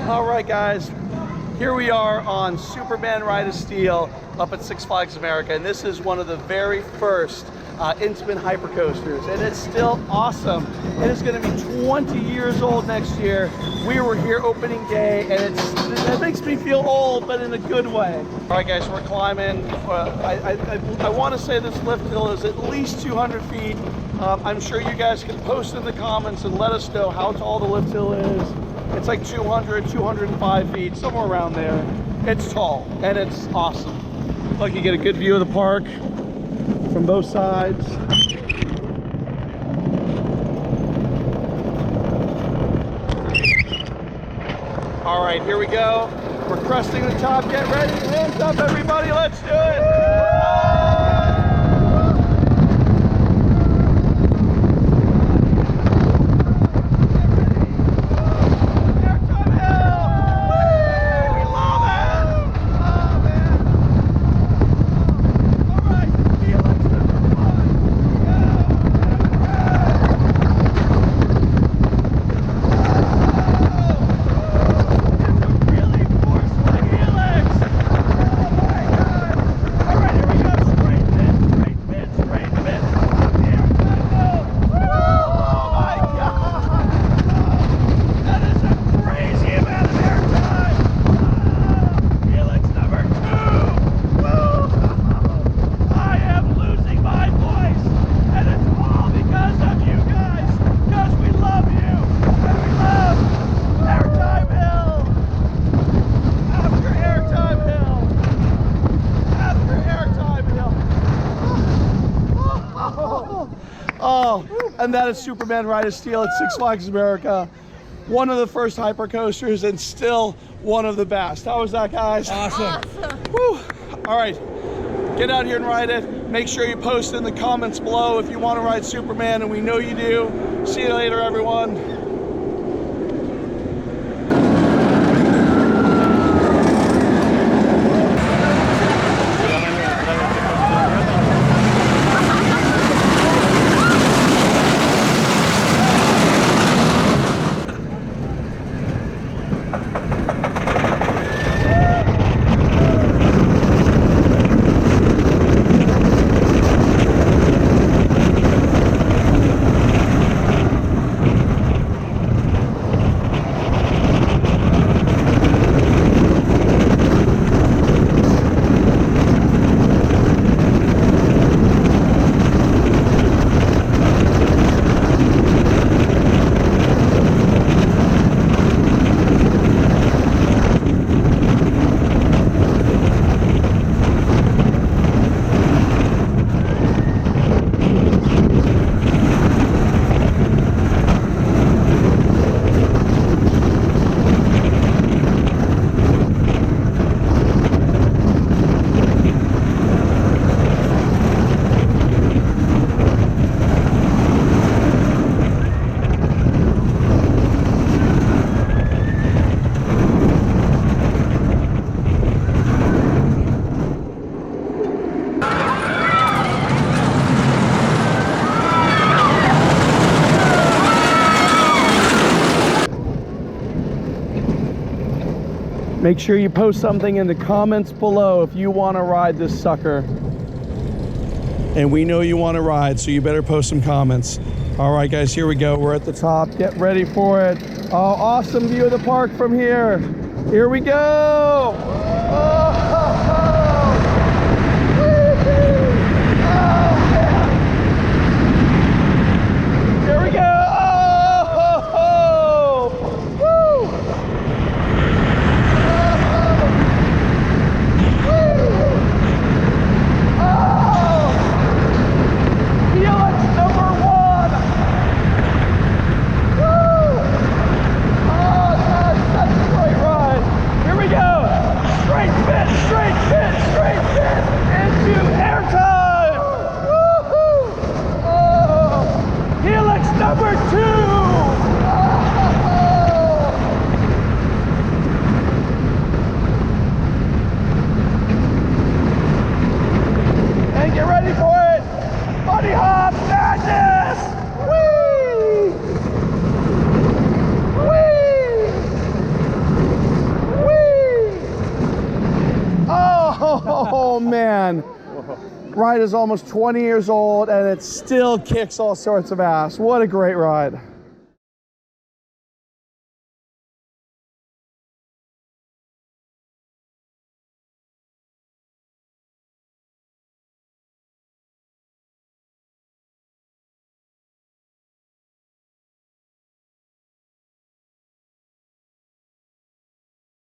All right, guys, here we are on Superman Ride of Steel up at Six Flags America, and this is one of the very first Intamin Hyper Coasters, and it's still awesome. It is going to be 20 years old next year. We were here opening day, and it makes me feel old, but in a good way. All right, guys, we're climbing. I want to say this lift hill is at least 200 feet. I'm sure you guys can post in the comments and let us know how tall the lift hill is. It's like 200, 205 feet, somewhere around there. It's tall, and it's awesome. Look, you get a good view of the park from both sides. All right, here we go. We're cresting the top. Get ready. Hands up, everybody. Let's do it. Oh, and that is Superman Ride of Steel at Six Flags America. One of the first hyper coasters and still one of the best. How was that, guys? Awesome. Woo. All right, get out here and ride it. Make sure you post in the comments below if you want to ride Superman, and we know you do. See you later, everyone. Make sure you post something in the comments below if you want to ride this sucker. And we know you want to ride, so you better post some comments. All right, guys, here we go. We're at the top. Get ready for it. Oh, awesome view of the park from here. Here we go. Here we go. Straight man. Ride is almost 20 years old and it still kicks all sorts of ass. What a great ride.